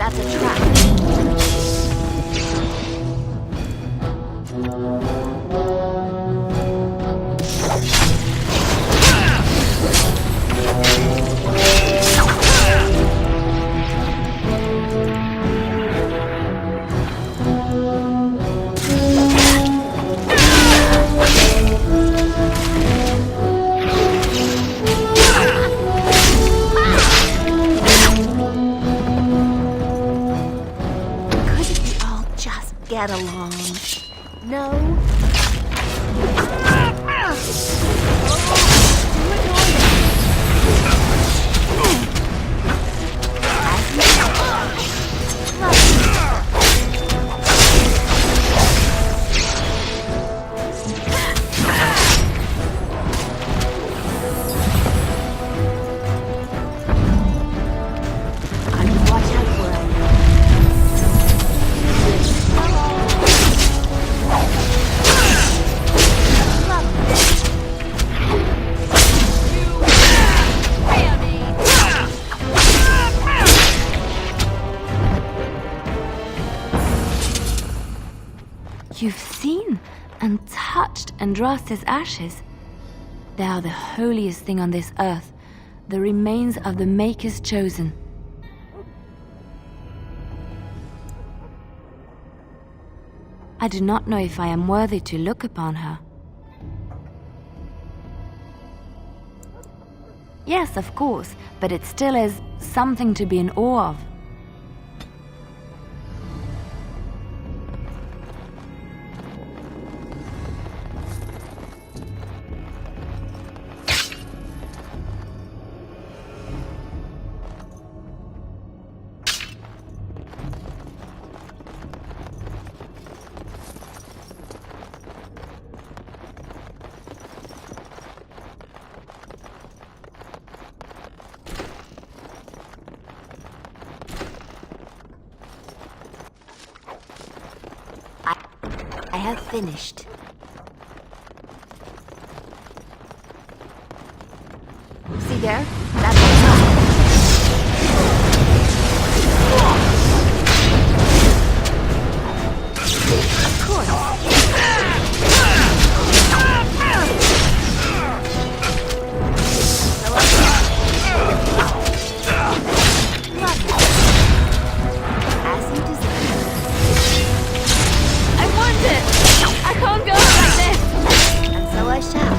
That's a trap. Get along. No. You've seen and touched Andraste's ashes. They are the holiest thing on this earth, the remains of the Maker's chosen. I do not know if I am worthy to look upon her. Yes, of course, but it still is something to be in awe of. I have finished. See there? That's the top. Of course. As you desire. I want it! I can't go like this! And so I shall.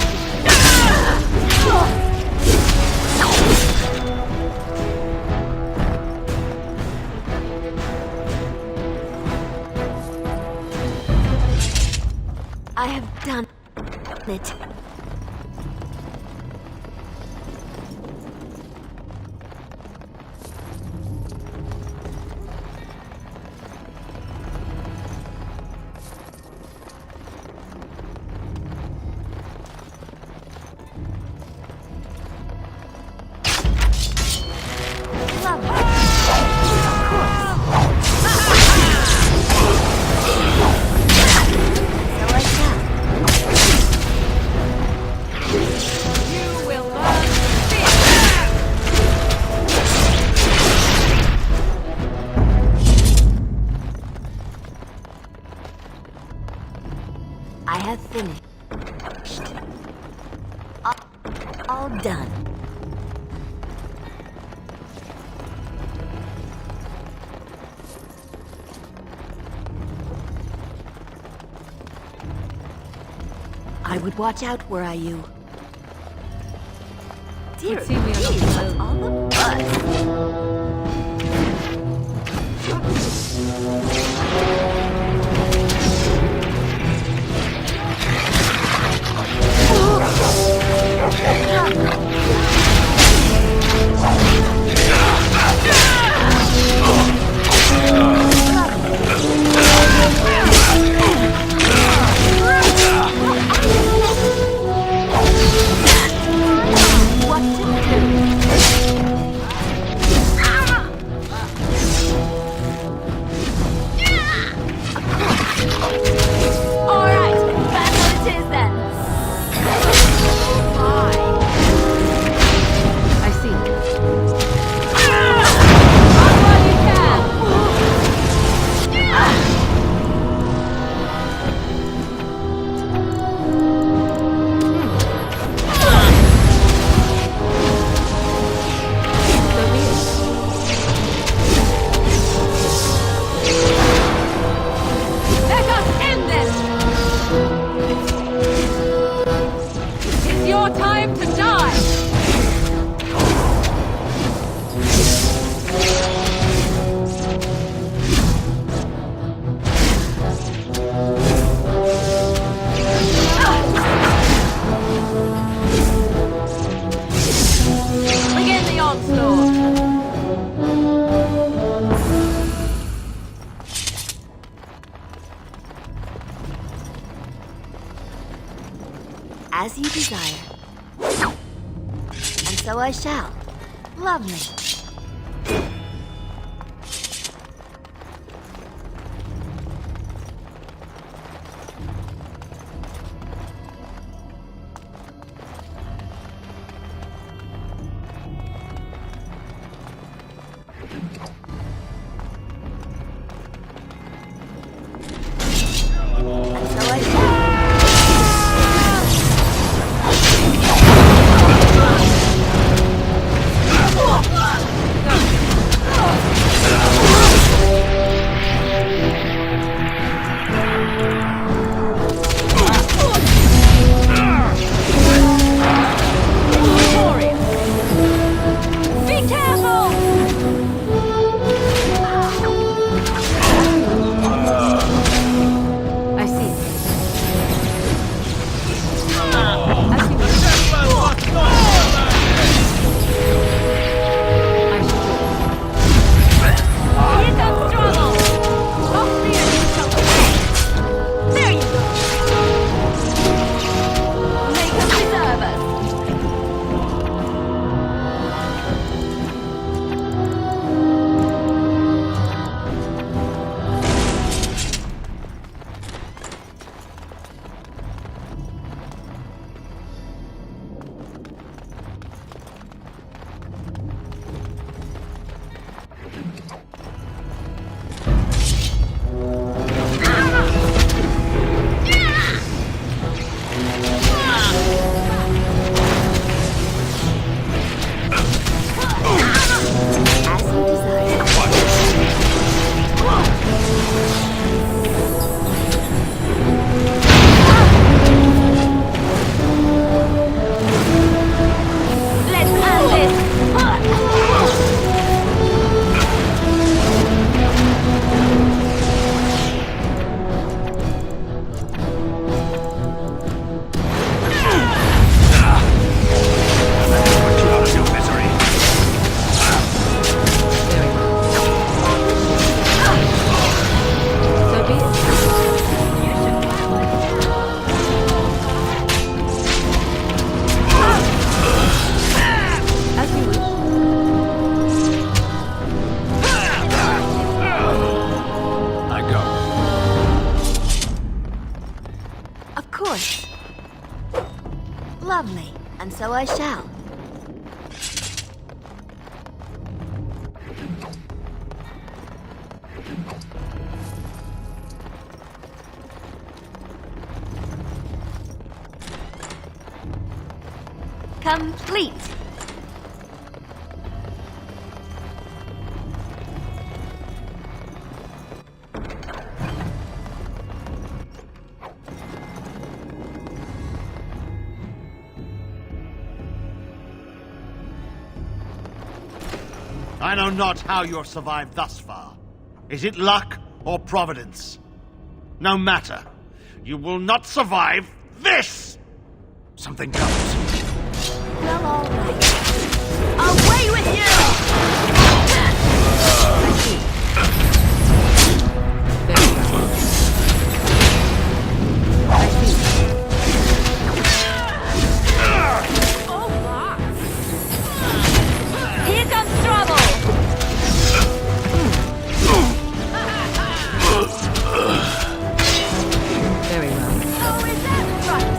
I have done it. I have finished. All done. I would watch out, were I you. Dear, what's all the buzz? As you desire. And so I shall. Lovely. Lovely, and so I shall. Complete. I know not how you have survived thus far. Is it luck or providence? No matter. You will not survive this! Something comes. Well, all right. Away with you! Here comes trouble! Very well. Oh, is that right?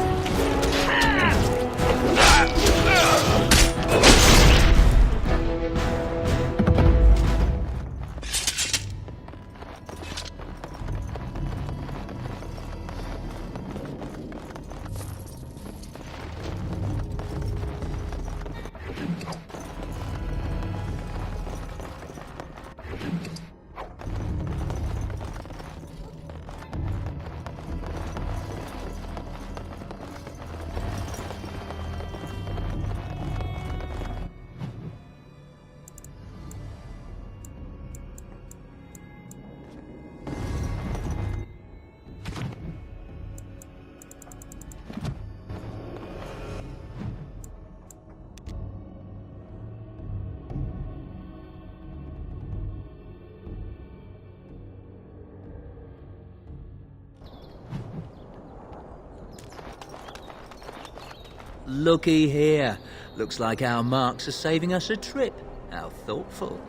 Looky here. Looks like our marks are saving us a trip. How thoughtful.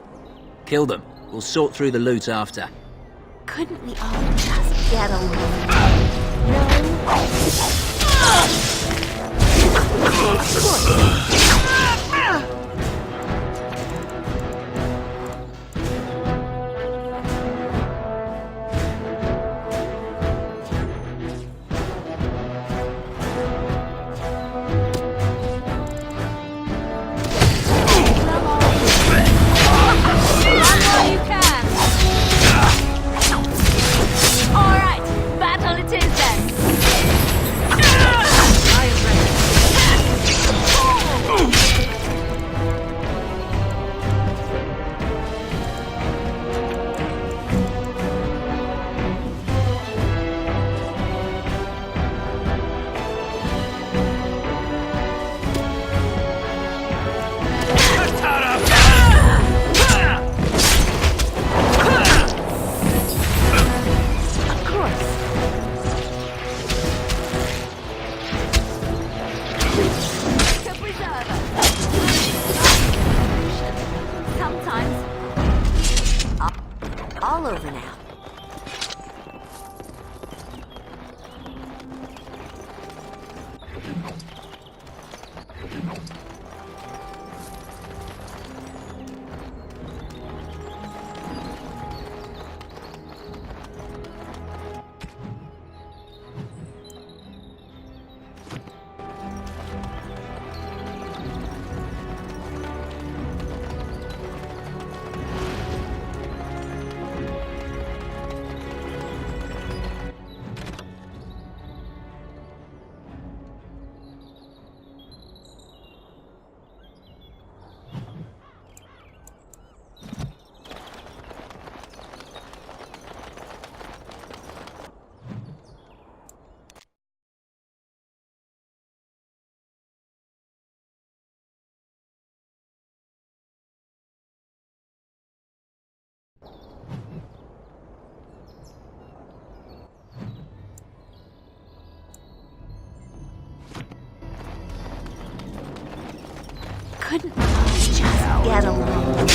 Kill them. We'll sort through the loot after. Couldn't we all just get along? All over now. Couldn't we all just get along?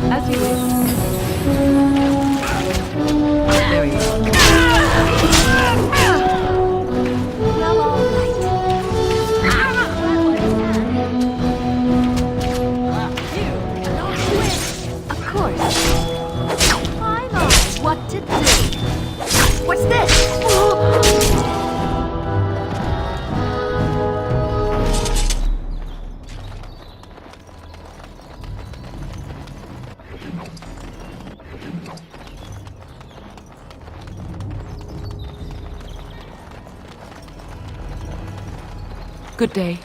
As you wish. There we go. Well, all right. Of course. I'm on what to do. What's this? Good day.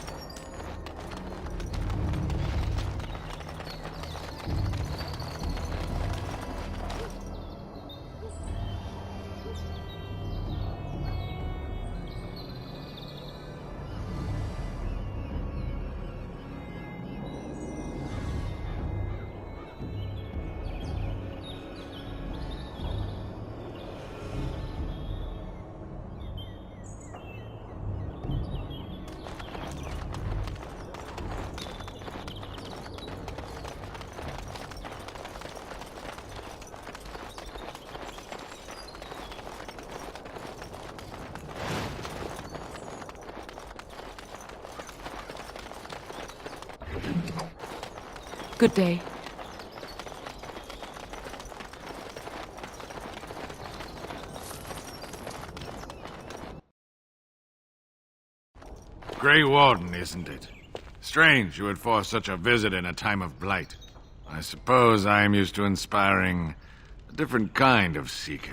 Good day. Grey Warden, isn't it? Strange you would force such a visit in a time of blight. I suppose I am used to inspiring a different kind of seeker.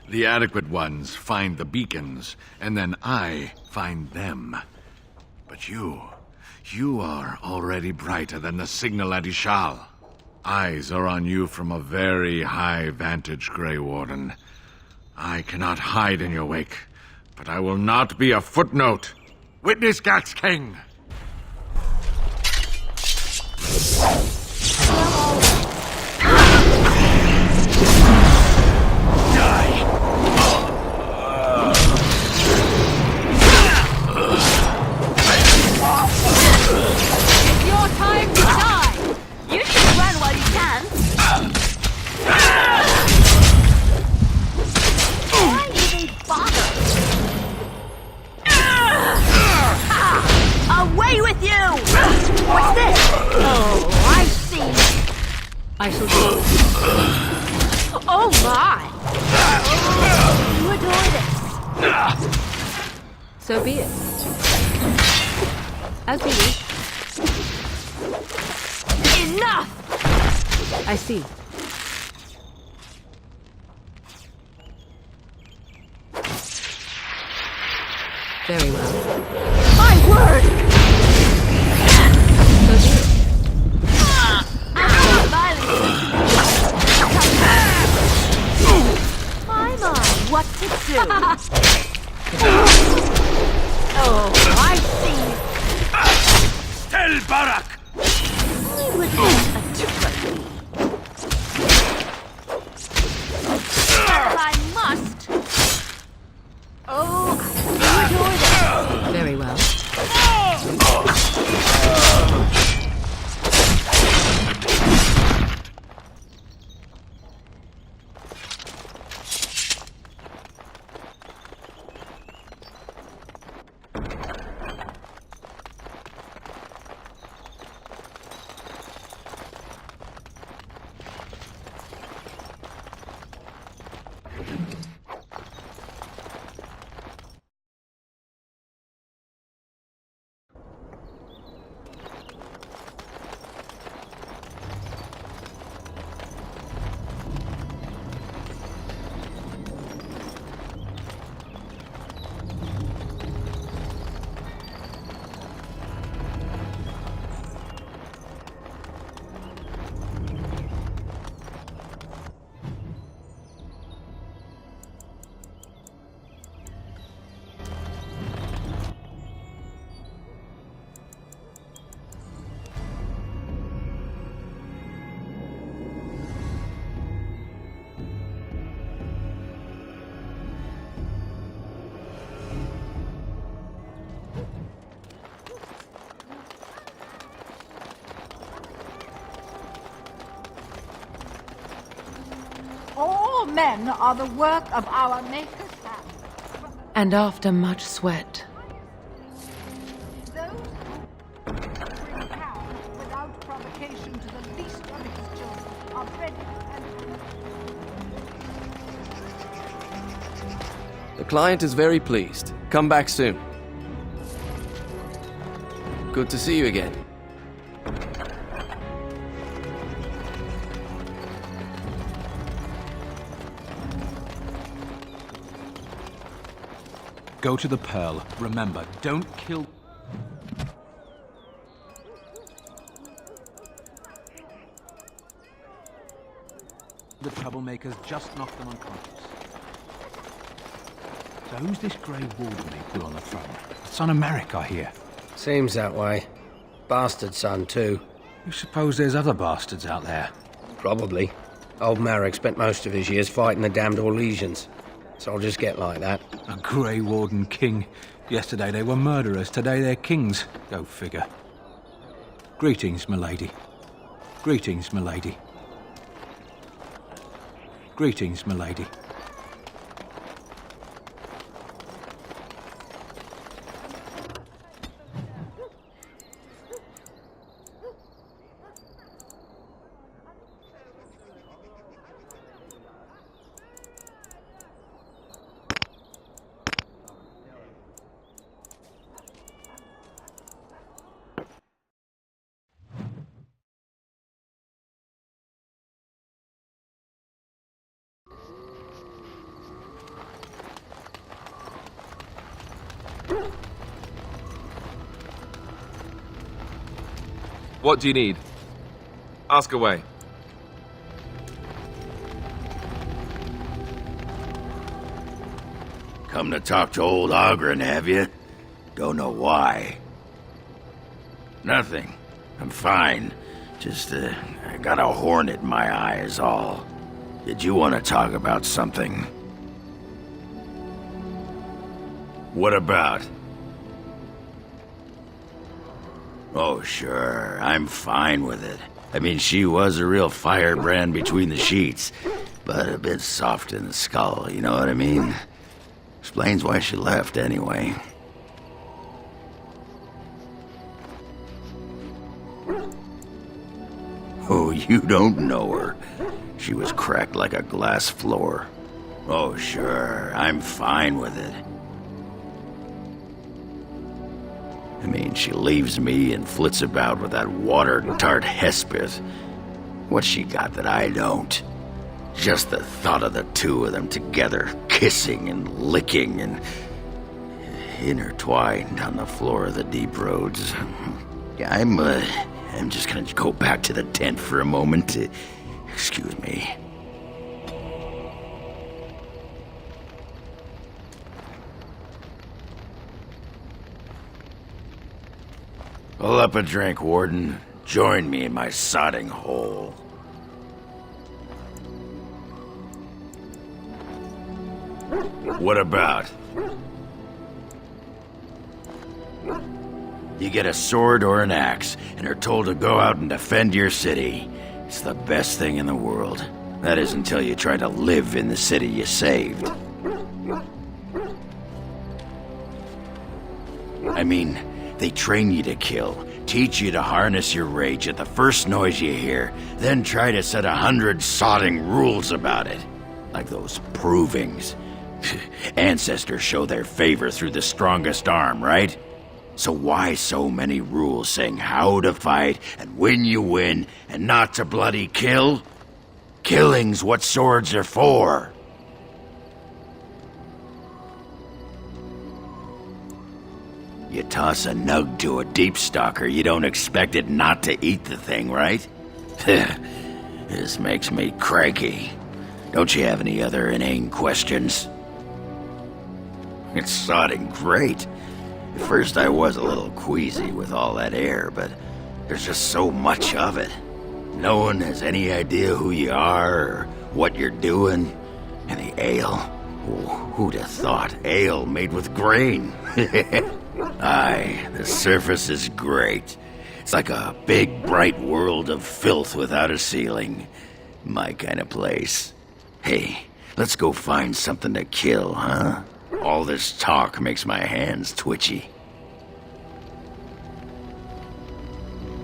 The adequate ones find the beacons, and then I find them. But you are already brighter than the signal at Ishal. Eyes are on you from a very high vantage, Grey Warden. I cannot hide in your wake, but I will not be a footnote. Witness Gax King! Your time to die! You should run while you can! Why even bother? Away with you! What's this? Oh, I see. I shall do. Oh my! You adore this. So be it. As you wish. Enough! I see. Very well. My word! So be it. My, what to do? Oh, I see. Tell Barak! I would like a trophy. But I must. Oh, I do adore this. Very well. All men are the work of our Maker's hand. And after much sweat. Those who bring power without provocation to the least of his children are ready and... The client is very pleased. Come back soon. Good to see you again. Go to the Pearl. Remember, don't kill... The troublemakers, just knock them unconscious. So who's this Grey Warden they put on the throne? Son of Merrick, I hear. Seems that way. Bastard son, too. You suppose there's other bastards out there? Probably. Old Marek spent most of his years fighting the damned Orlesians. Soldiers get like that. A Grey Warden king. Yesterday they were murderers, today they're kings. Go figure. Greetings, milady. Greetings, milady. Greetings, milady. What do you need? Ask away. Come to talk to old Ogren, have you? Don't know why. Nothing. I'm fine. Just, I got a hornet in my eye is all. Did you want to talk about something? What about? Oh, sure. I'm fine with it. I mean, she was a real firebrand between the sheets, but a bit soft in the skull, you know what I mean? Explains why she left, anyway. Oh, you don't know her. She was cracked like a glass floor. Oh, sure. I'm fine with it. I mean, she leaves me and flits about with that water-tart Hespeth. What's she got that I don't? Just the thought of the two of them together, kissing and licking and intertwined on the floor of the deep roads. Yeah, I'm just gonna go back to the tent for a moment. Excuse me. Pull up a drink, Warden. Join me in my sodding hole. What about? You get a sword or an axe, and are told to go out and defend your city. It's the best thing in the world. That is until you try to live in the city you saved. I mean, they train you to kill, teach you to harness your rage at the first noise you hear, then try to set 100 sodding rules about it. Like those provings. Ancestors show their favor through the strongest arm, right? So why so many rules saying how to fight and when you win and not to bloody kill? Killing's what swords are for. You toss a nug to a deep stalker, you don't expect it not to eat the thing, right? This makes me cranky. Don't you have any other inane questions? It's sodding great. At first I was a little queasy with all that air, but there's just so much of it. No one has any idea who you are or what you're doing. And the ale. Oh, who'd have thought? Ale made with grain. Aye, the surface is great. It's like a big, bright world of filth without a ceiling. My kind of place. Hey, let's go find something to kill, huh? All this talk makes my hands twitchy.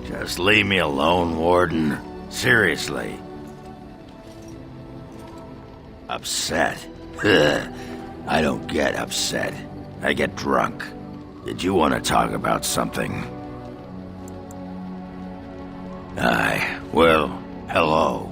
Just leave me alone, Warden. Seriously. Upset? I don't get upset. I get drunk. Did you want to talk about something? Aye, well, hello.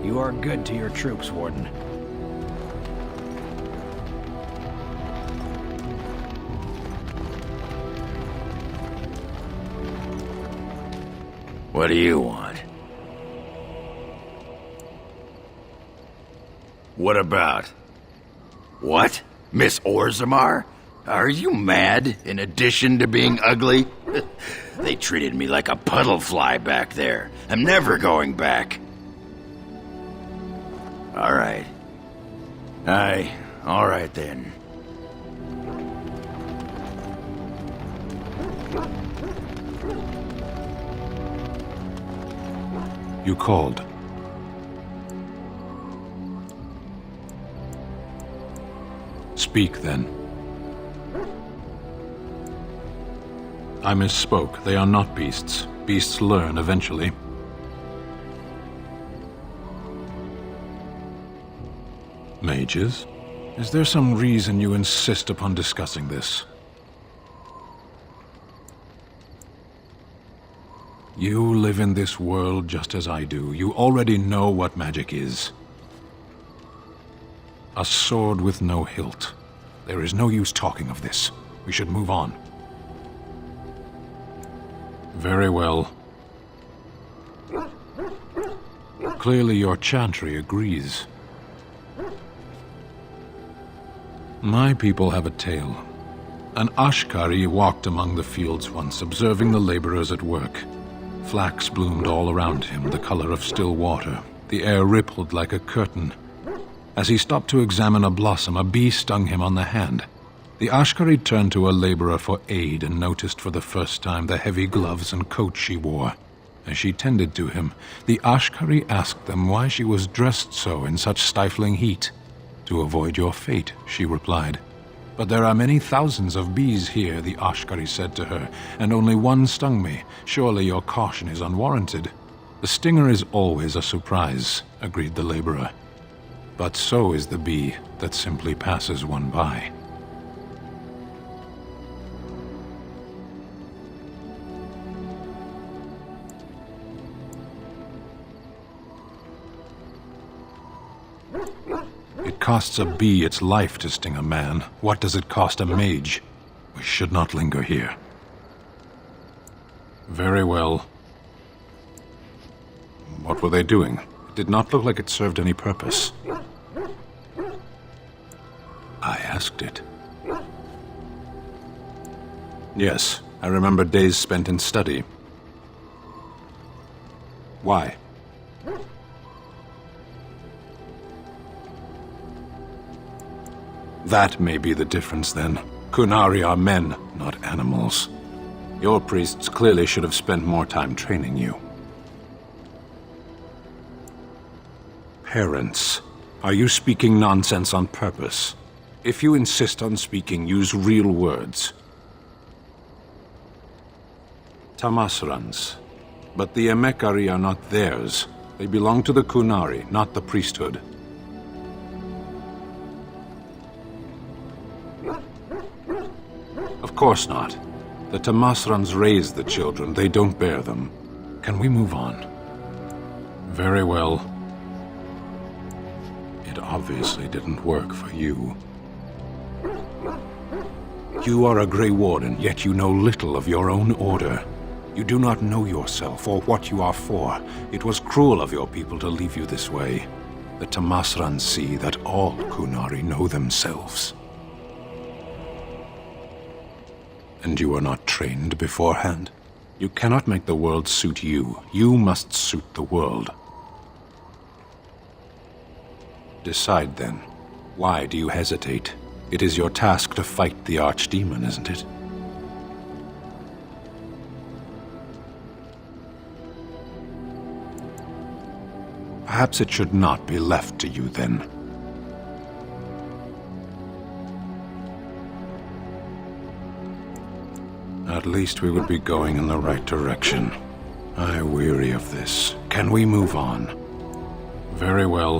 You are good to your troops, Warden. What do you want? What about? What? Miss Orzammar? Are you mad, in addition to being ugly? They treated me like a puddle fly back there. I'm never going back. All right. Aye, all right then. You called. Speak, then. I misspoke. They are not beasts. Beasts learn eventually. Mages? Is there some reason you insist upon discussing this? You live in this world just as I do. You already know what magic is. A sword with no hilt. There is no use talking of this. We should move on. Very well. Clearly your chantry agrees. My people have a tale. An Ashkari walked among the fields once, observing the laborers at work. Flax bloomed all around him, the color of still water. The air rippled like a curtain. As he stopped to examine a blossom, a bee stung him on the hand. The Ashkari turned to a laborer for aid and noticed for the first time the heavy gloves and coat she wore. As she tended to him, the Ashkari asked them why she was dressed so in such stifling heat. "To avoid your fate," she replied. "But there are many thousands of bees here," the Ashkari said to her, "and only one stung me. Surely your caution is unwarranted." "The stinger is always a surprise," agreed the laborer. "But so is the bee that simply passes one by." It costs a bee its life to sting a man. What does it cost a mage? We should not linger here. Very well. What were they doing? It did not look like it served any purpose. I asked it. Yes, I remember days spent in study. Why? That may be the difference, then. Kunari are men, not animals. Your priests clearly should have spent more time training you. Parents, are you speaking nonsense on purpose? If you insist on speaking, use real words. Tamasrans. But the Emekari are not theirs. They belong to the Kunari, not the priesthood. Of course not. The Tamasrans raise the children, they don't bear them. Can we move on? Very well. It obviously didn't work for you. You are a Grey Warden, yet you know little of your own order. You do not know yourself or what you are for. It was cruel of your people to leave you this way. The Tamasrans see that all Kunari know themselves. And you are not trained beforehand? You cannot make the world suit you. You must suit the world. Decide then. Why do you hesitate? It is your task to fight the Archdemon, isn't it? Perhaps it should not be left to you then. At least we would be going in the right direction. I weary of this. Can we move on? Very well.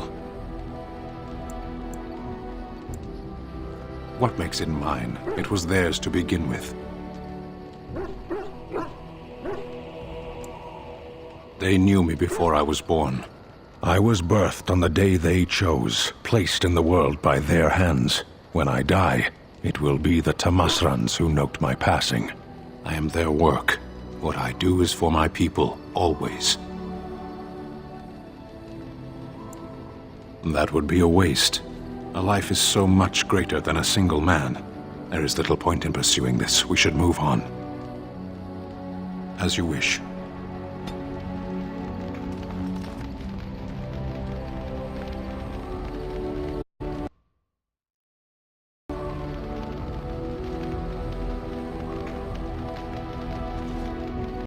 What makes it mine? It was theirs to begin with. They knew me before I was born. I was birthed on the day they chose, placed in the world by their hands. When I die, it will be the Tamasrans who note my passing. I am their work. What I do is for my people, always. That would be a waste. A life is so much greater than a single man. There is little point in pursuing this. We should move on. As you wish.